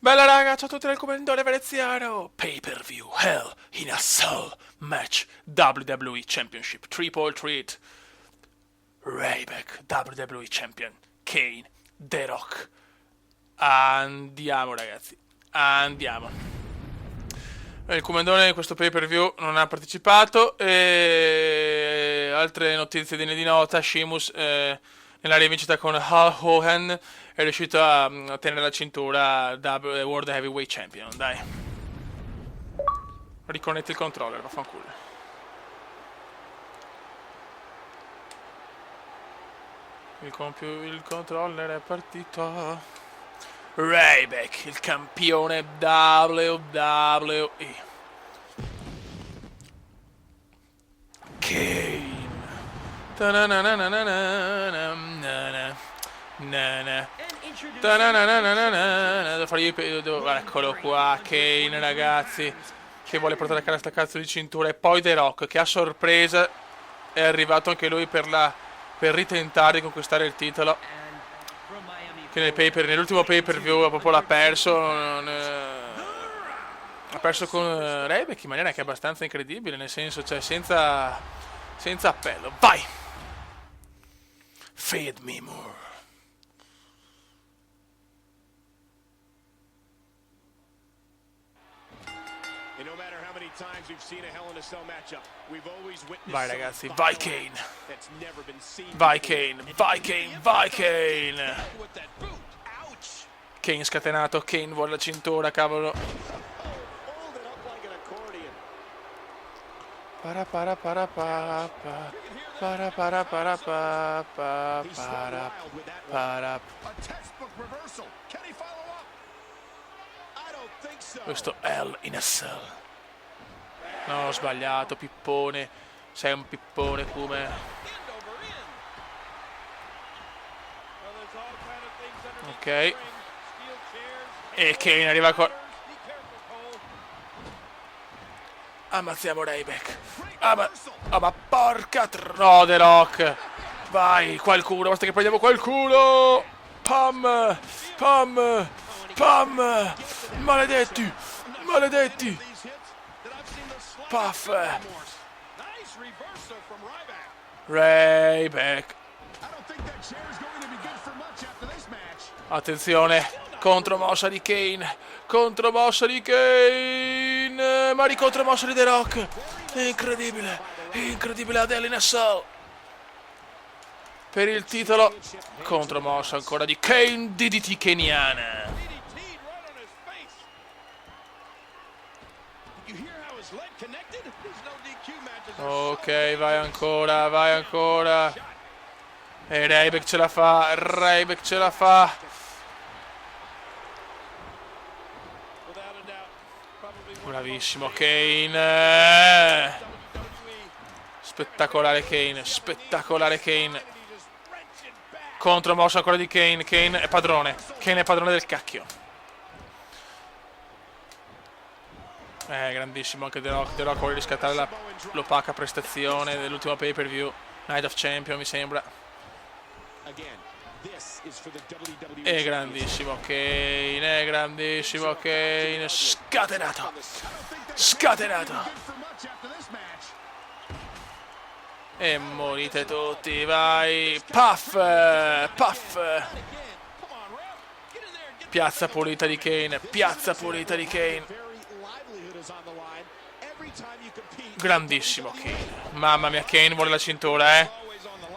Bella raga, ciao a tutti dal commendatore veneziano. Pay per view Hell in a Cell match WWE Championship Triple Threat. Ryback WWE Champion Kane, The Rock. Andiamo ragazzi, andiamo. Il commendatore in questo pay per view non ha partecipato. E altre notizie degne di nota: Sheamus nella rivincita con Hulk Hogan è riuscito a tenere la cintura da World Heavyweight Champion. Dai, riconnetti il controller, vaffanculo. Il controller è partito. Ryback, il campione WWE. Kane. Eccolo qua, Kane ragazzi, che vuole portare a casa sta cazzo di cintura. E poi The Rock, che a sorpresa è arrivato anche lui per ritentare di conquistare il titolo, che nell'ultimo pay per view proprio l'ha perso. Ha perso con Ryback in maniera che è abbastanza incredibile, nel senso, cioè senza appello. Vai! Feed me more. Vai ragazzi, vai Kane. Vai Kane, vai Kane, vai Kane. Kane scatenato, Kane vuole la cintura, cavolo. Para para para pa pa. Para para para pa pa para para. Questo Hell in a Cell. No, ho sbagliato, pippone. Sei un pippone come. Ok. E Kane arriva qua. Ammazziamo Ryback. Ma porca The Rock. Vai, qualcuno, basta che prendiamo qualcuno. Pam. Pam. Pam. Maledetti. Maledetti. Puff. Ryback. Attenzione, contromossa di Kane. Contromossa di Kane. Ma ricontromossa di The Rock. Incredibile. Incredibile ad Hell in a Cell. Per il titolo. Contromossa ancora di Kane. DDT keniana. Ok, vai ancora, vai ancora. E Ryback ce la fa, Ryback ce la fa. Bravissimo Kane. Spettacolare Kane, spettacolare Kane. Contromossa ancora di Kane, Kane è padrone. Kane è padrone del cacchio. Grandissimo anche The Rock. The Rock vuole riscattare l'opaca prestazione dell'ultimo pay per view Night of Champion, mi sembra. È grandissimo Kane, è grandissimo Kane. Scatenato. Scatenato. E morite tutti, vai. Puff. Puff. Piazza pulita di Kane. Piazza pulita di Kane. Grandissimo Kane. Mamma mia, Kane vuole la cintura, eh.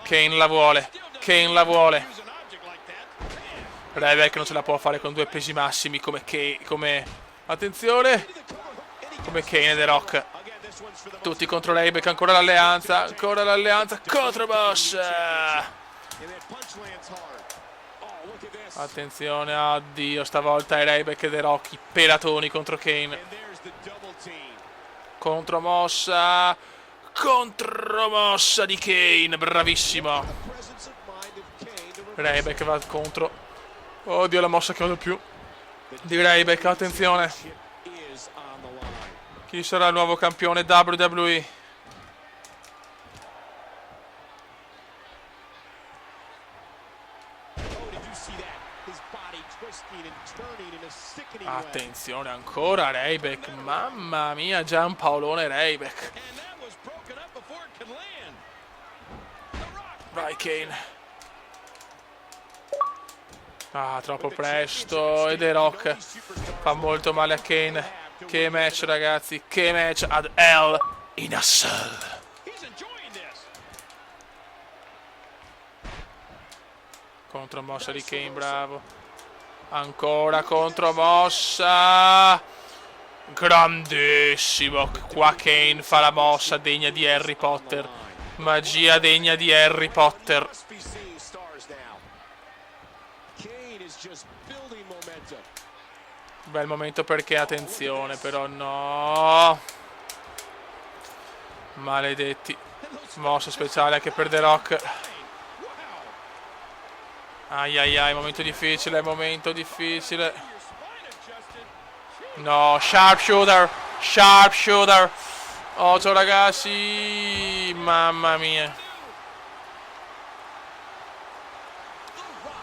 Kane la vuole. Kane la vuole. Ryback non ce la può fare con due pesi massimi come Kane. Attenzione. Come Kane e The Rock. Tutti contro Ryback. Ancora l'alleanza. Ancora l'alleanza. Contro Boss. Attenzione. Addio. Stavolta è Ryback e The Rock. I pelatoni contro Kane. Contromossa. Contromossa di Kane. Bravissimo. Ryback va contro. Oddio la mossa che vado più. Di Ryback. Attenzione. Chi sarà il nuovo campione WWE? Attenzione ancora Ryback, mamma mia, Giampaolone Ryback. Vai Kane. Ah, troppo presto. E The Rock fa molto male a Kane. Che match, ragazzi. Che match ad Hell in a Cell. Contromossa di Kane, bravo. Ancora contromossa. Grandissimo. Qua Kane fa la mossa degna di Harry Potter. Magia degna di Harry Potter. Bel momento perché attenzione, però no. Maledetti. Mossa speciale anche per The Rock. Ai ai ai, momento difficile, momento difficile. No, sharpshooter, sharpshooter. Oh, ciao ragazzi, mamma mia.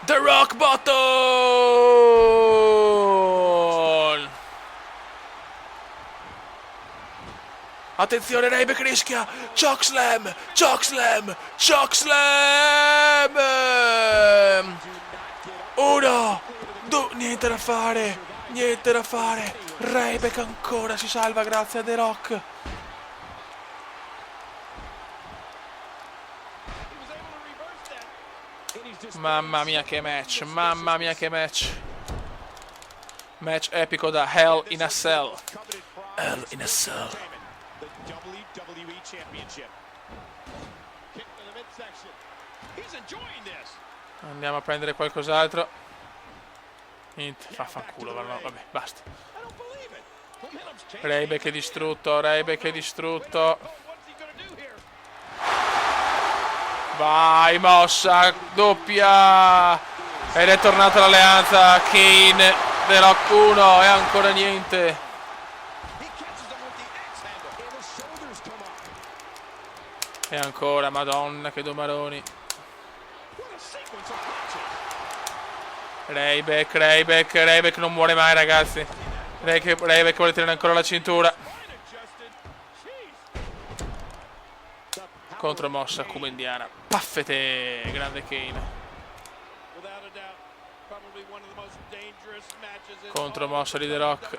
The Rock Bottom. Attenzione, Ryback rischia. Chokeslam, chokeslam, chokeslam. Uno, due, niente da fare, niente da fare. Ryback ancora si salva grazie a The Rock. Mamma mia che match, mamma mia che match. Match epico da Hell in a Cell. Hell in a Cell. Andiamo a prendere qualcos'altro. Niente, fanculo, vabbè, basta. Ryback è distrutto, Ryback è distrutto. Vai, mossa, doppia. Ed è tornata l'alleanza. Kane, The Rock 1 e ancora niente. E ancora, madonna, che domaroni. Ryback non muore mai, ragazzi. Ryback vuole tenere ancora la cintura. Contromossa kubendiana. Paffete, grande Kane. Contromossa di The Rock.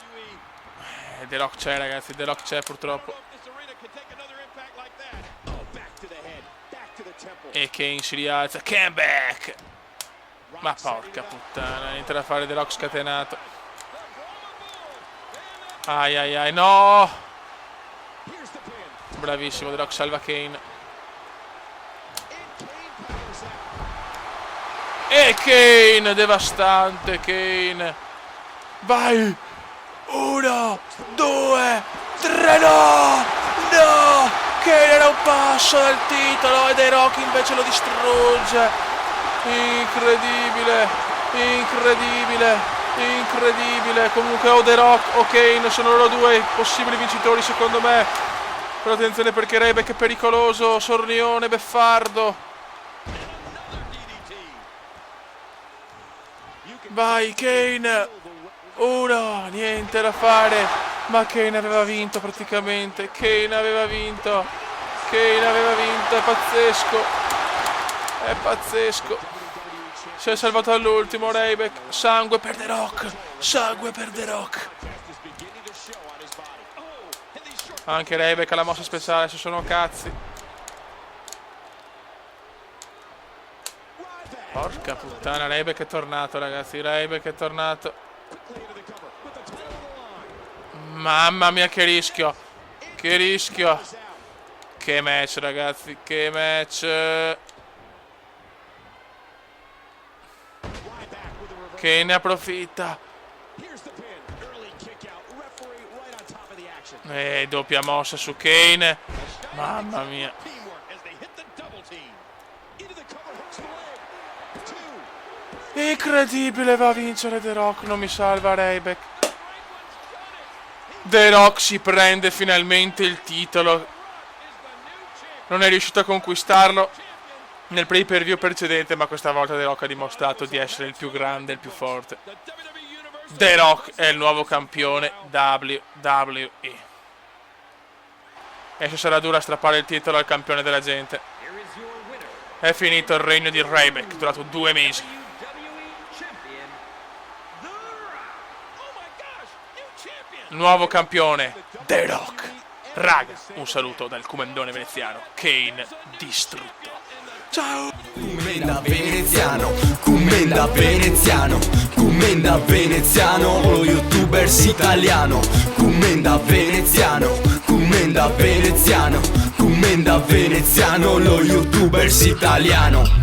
The Rock c'è, ragazzi, The Rock c'è purtroppo. E Kane si rialza. Comeback! Ma porca puttana, niente da fare, The Rock scatenato. Ai ai ai, no! Bravissimo, The Rock salva Kane. E Kane, devastante Kane. Vai! 1, 2, 3, no! No! Kane era un passo dal titolo e The Rock invece lo distrugge. Incredibile, incredibile, incredibile. Comunque o The Rock o Kane sono loro due i possibili vincitori secondo me. Però attenzione perché Ryback è pericoloso, sornione, beffardo. Vai Kane. 1, niente da fare. Ma Kane aveva vinto praticamente. Kane aveva vinto. Kane aveva vinto, è pazzesco. È pazzesco. Si è salvato all'ultimo Ryback. Sangue per The Rock. Sangue per The Rock. Anche Ryback ha la mossa speciale, se sono cazzi. Porca puttana, Ryback è tornato, ragazzi. Ryback è tornato. Mamma mia che rischio. Che rischio. Che match, ragazzi. Che match. Che ne approfitta. Doppia mossa su Kane. Mamma mia. Incredibile, va a vincere The Rock. Non mi salva Ryback. The Rock si prende finalmente il titolo. Non è riuscito a conquistarlo. nel pay per view precedente, ma questa volta The Rock ha dimostrato di essere il più grande, il più forte. The Rock è il nuovo campione WWE. E se sarà dura strappare il titolo al campione della gente. È finito il regno di Ryback, durato 2 mesi. Nuovo campione, The Rock. Raga, un saluto dal comandone veneziano, Kane distrutto. Ciao! Commenda veneziano, commenda veneziano, commenda veneziano, lo youtubers italiano. Commenda veneziano, commenda veneziano, commenda veneziano, lo youtubers italiano.